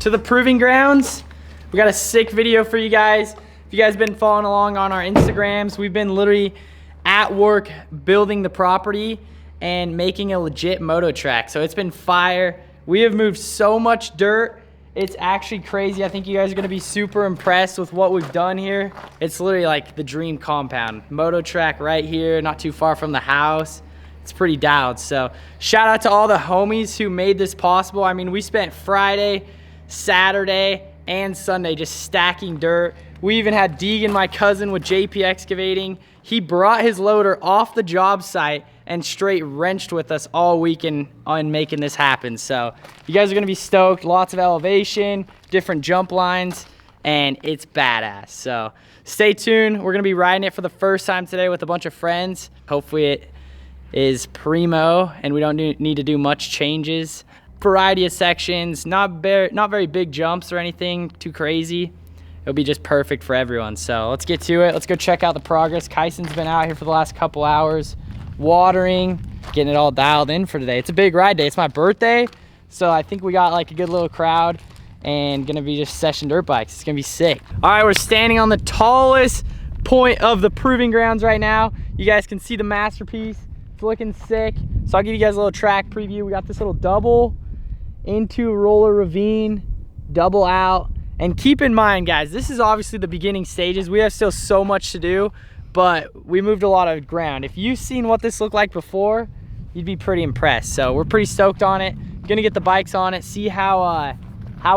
to the proving grounds. We got a sick video for you guys. If you guys been following along on our Instagrams, we've been literally at work building the property and making a legit moto track. So it's been fire. We have moved so much dirt. It's actually crazy. I think you guys are gonna be super impressed with what we've done here. It's literally like the dream compound. Moto track right here, not too far from the house. It's pretty dialed. So shout out to all the homies who made this possible. I mean, we spent Friday, Saturday, and Sunday just stacking dirt. We even had Deegan, my cousin with JP Excavating. He brought his loader off the job site and straight wrenched with us all weekend on making this happen. So you guys are gonna be stoked. Lots of elevation, different jump lines, and it's badass. So stay tuned. We're gonna be riding it for the first time today with a bunch of friends. Hopefully it is primo and we don't need to do much changes. Variety of sections, not very big jumps or anything too crazy. It'll be just perfect for everyone. So let's get to it. Let's go check out the progress. Kyson's been out here for the last couple hours, watering, getting it all dialed in for today. It's a big ride day. It's my birthday, so I think we got like a good little crowd and gonna be just session dirt bikes. It's gonna be sick. All right, we're standing on the tallest point of the proving grounds right now. You guys can see the masterpiece. It's looking sick. So I'll give you guys a little track preview. We got this little double into roller ravine, double out. And keep in mind, guys, this is obviously the beginning stages. We have still so much to do, but we moved a lot of ground. If you've seen what this looked like before, you'd be pretty impressed. So we're pretty stoked on it. Gonna get the bikes on it, see how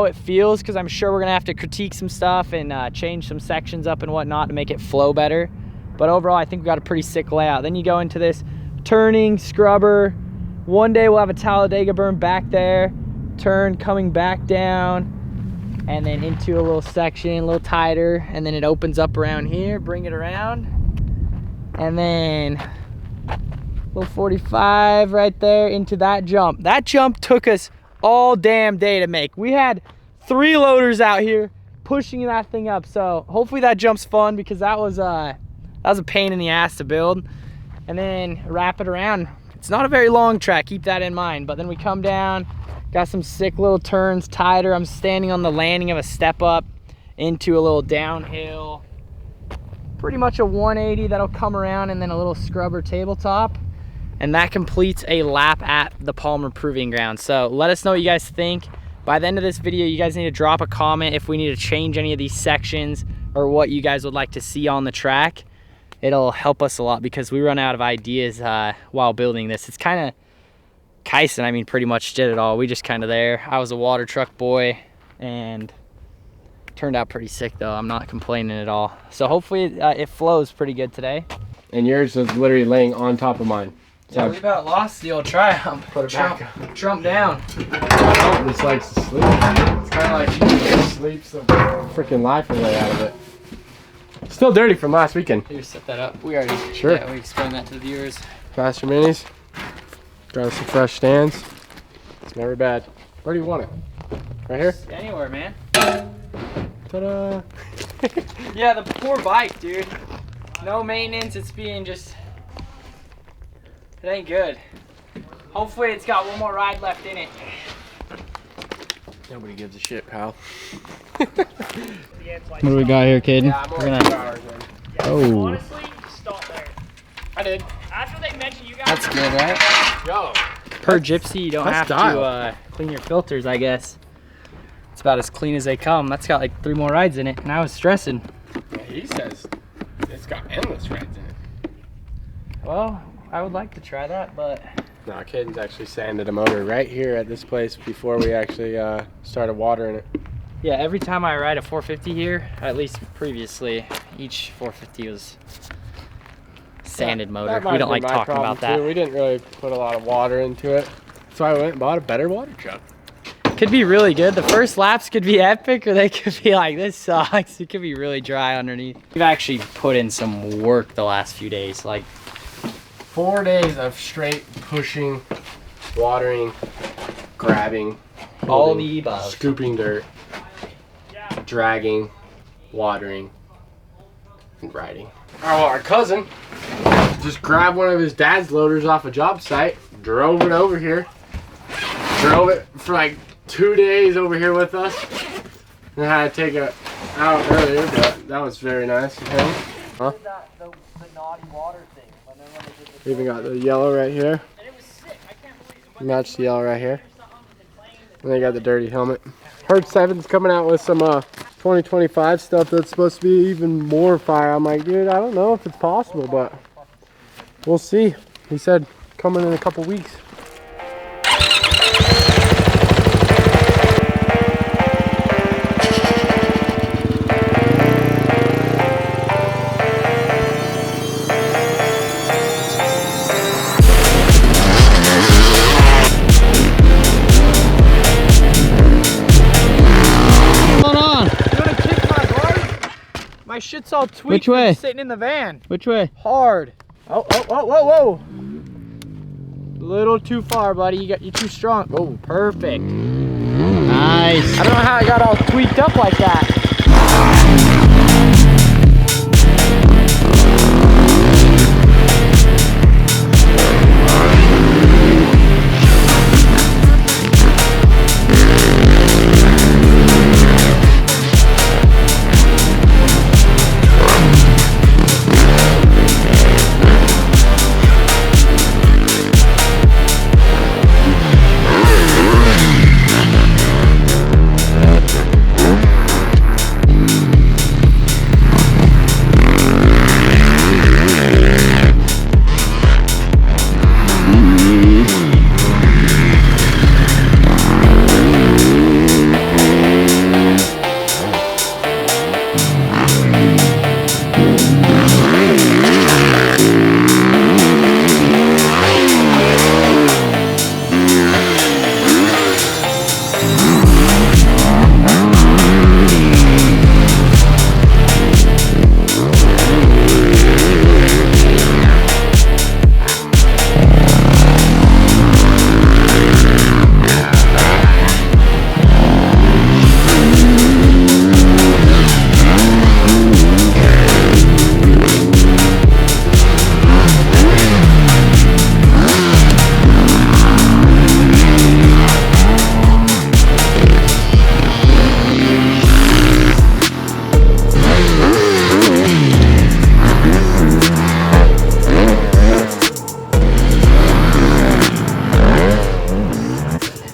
it feels, because I'm sure we're gonna have to critique some stuff and change some sections up and whatnot to make it flow better. But overall, I think we got a pretty sick layout. Then you go into this turning scrubber. One day we'll have a Talladega berm back there, turn coming back down, and then into a little section, a little tighter, and then it opens up around here, bring it around, and then a little 45 right there into that jump. That jump took us all damn day to make. We had 3 loaders out here pushing that thing up, so hopefully that jump's fun, because that was a pain in the ass to build. And then wrap it around. It's not a very long track, keep that in mind, but then we come down, got some sick little turns, tighter. I'm standing on the landing of a step up into a little downhill, pretty much a 180 that'll come around, and then a little scrubber tabletop, and that completes a lap at the Palmer Proving Ground. So let us know what you guys think. By the end of this video, you guys need to drop a comment if we need to change any of these sections or what you guys would like to see on the track. It'll help us a lot, because we run out of ideas while building this. It's kind of Kyson, I mean, pretty much did it all. We just kind of there. I was a water truck boy, and turned out pretty sick though. I'm not complaining at all. So hopefully it flows pretty good today. And yours is literally laying on top of mine. So yeah, we about lost the old tri-hump. Put it back. Trump down. Just likes to sleep. It's kind of like she sleeps the freaking life away out of it. Still dirty from last weekend. Here, set that up. We already, sure. Yeah, we explained that to the viewers. Faster minis. Got some fresh stands. It's never bad. Where do you want it? Right here? Anywhere, man. Ta-da! Yeah, the poor bike, dude. No maintenance. It's being just... It ain't good. Hopefully it's got one more ride left in it. Nobody gives a shit, pal. What do we got here, kid? Yeah, I'm We're gonna... Oh. Honestly, stop there. I did. After they mentioned you guys. That's good, right? Yo. Per gypsy, you don't have dialed. to clean your filters, I guess. It's about as clean as they come. That's got like 3 more rides in it, and I was stressing. Yeah, he says it's got endless rides in it. Well, I would like to try that, but... No, Caden's actually sanded a motor right here at this place before we actually started watering it. Yeah, every time I ride a 450 here, at least previously, each 450 was sanded motor. We don't like talking about that. We didn't really put a lot of water into it. That's why I went and bought a better water truck. Could be really good. The first laps could be epic, or they could be like, this sucks. It could be really dry underneath. We've actually put in some work the last few days. Like 4 days of straight pushing, watering, grabbing, all holding, the above. scooping dirt, dragging, watering, and riding. Our cousin just grabbed one of his dad's loaders off a job site, drove it over here, drove it for like 2 days over here with us. And I had to take it out earlier, but that was very nice of him. Huh? The naughty water thing. We even got the yellow right here. And it was sick. I can't believe it. Match the yellow right here. And they got the dirty helmet. Heard Seven's coming out with some 2025 stuff that's supposed to be even more fire. I'm like, dude, I don't know if it's possible, but we'll see. He said coming in a couple weeks. My shit's all tweaked. Which way? From sitting in the van. Which way? Hard. Oh, whoa. Little too far, buddy. You're too strong. Oh, perfect. Nice. I don't know how I got all tweaked up like that.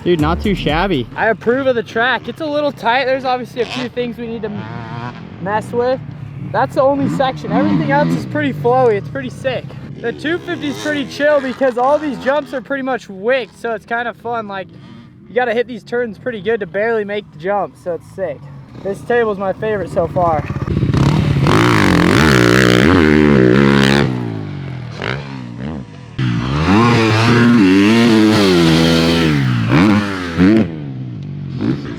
Dude, not too shabby. I approve of the track. It's a little tight. There's obviously a few things we need to mess with. That's the only section. Everything else is pretty flowy. It's pretty sick. The 250 is pretty chill because all these jumps are pretty much wicked, so it's kind of fun. Like, you got to hit these turns pretty good to barely make the jump, so it's sick. This table's my favorite so far.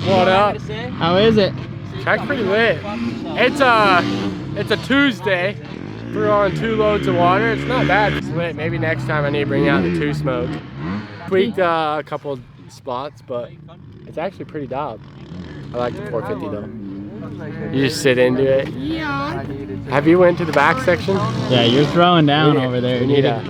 What up? How is it? Track's pretty lit. It's a Tuesday. Threw on 2 loads of water. It's not bad. It's lit. Maybe next time I need to bring out the 2 smoke. Tweaked a couple spots, but it's actually pretty dialed. I like the 450 though. You just sit into it. Yeah. Have you went to the back section? Yeah, you're throwing down over there. We need a.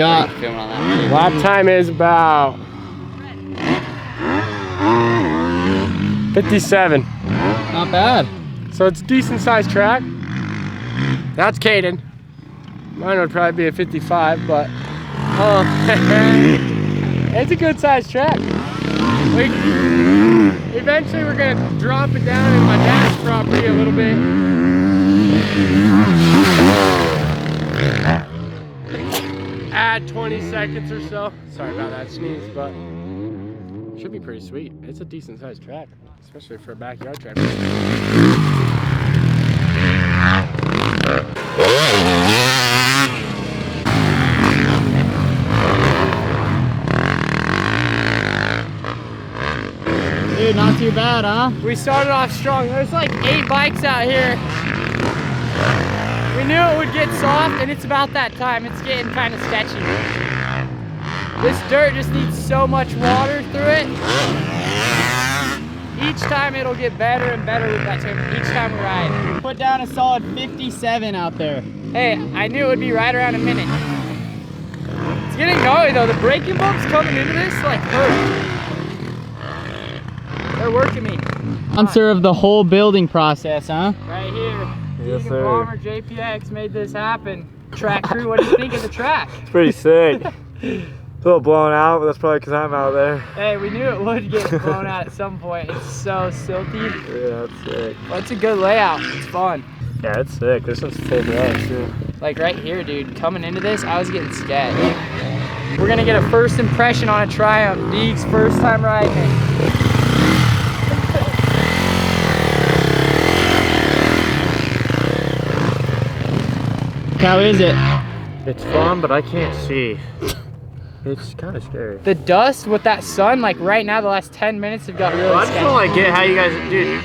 got? Filming on that. Lap time is about 57. Not bad. So it's a decent sized track. That's Caden. Mine would probably be a 55, but it's a good sized track. Eventually we're gonna drop it down in my dad's property a little bit. Add 20 seconds or so. Sorry about that sneeze, but it should be pretty sweet. It's a decent sized track, especially for a backyard track. Dude, not too bad, huh? We started off strong. There's like 8 bikes out here. We knew it would get soft, and it's about that time. It's getting kind of sketchy. This dirt just needs so much water through it. Each time it'll get better and better with that turn. Each time we ride. Put down a solid 57 out there. Hey, I knew it would be right around a minute. It's getting gnarly though. The braking bumps coming into this like hurt. They're working me. Sponsor of the whole building process, huh? Right here. Yes, Deegan sir. Palmer, JPX made this happen. Track crew, what do you think of the track? It's pretty sick. It's a little blown out, but that's probably because I'm out there. Hey, we knew it would get blown out at some point. It's so silty. Yeah, that's sick. Well, it's a good layout. It's fun. Yeah, it's sick. There's some full grass too. Like right here, dude. Coming into this, I was getting scared. We're gonna get a first impression on a Triumph. Deegs first time riding it. How is it? It's fun, but I can't see. It's kind of scary. The dust with that sun, like right now, the last 10 minutes have got really I just sketchy. don't like get how you guys, dude.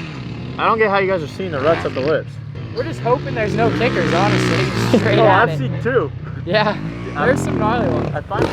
I don't get how you guys are seeing the ruts up the lips. We're just hoping there's no kickers, honestly. Straight Oh, at I've it. seen 2. Yeah, there's some gnarly ones. I find.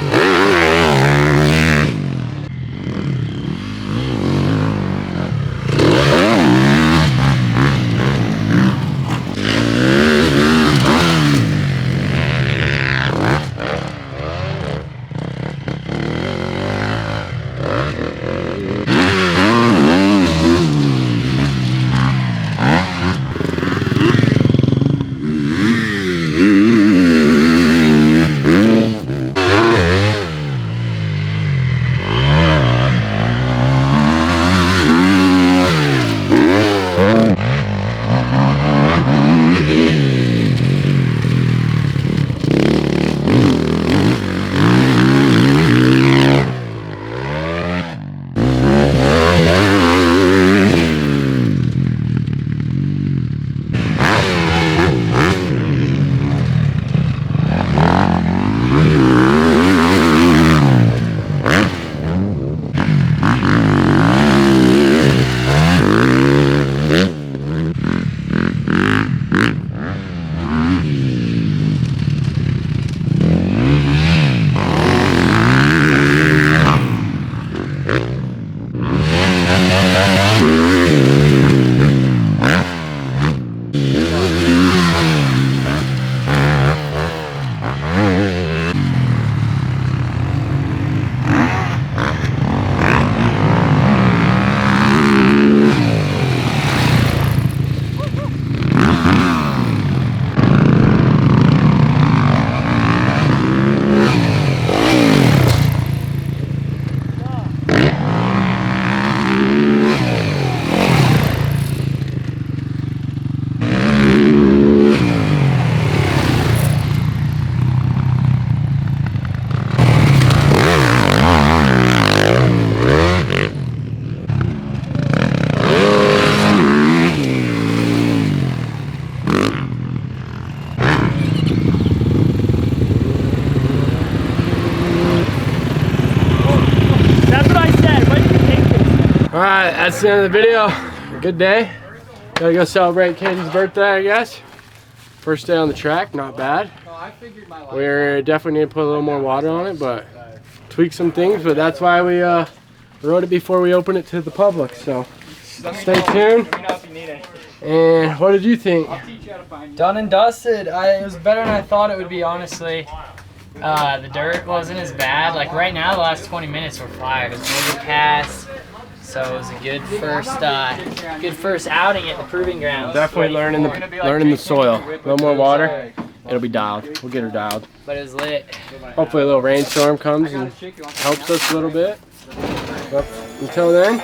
Alright, that's the end of the video. Good day. Gotta go celebrate Caden's birthday, I guess. First day on the track, not bad. We're definitely need to put a little more water on it, but tweak some things, but that's why we wrote it before we open it to the public, so stay tuned. And what did you think? Done and dusted. It was better than I thought it would be, honestly. The dirt wasn't as bad. Like right now, the last 20 minutes were fire. It was a cast, so it was a good first outing at the proving grounds. Definitely learning the soil. A little more water, it'll be dialed. We'll get her dialed. But it was lit. Hopefully a little rainstorm comes and helps us a little bit. But until then,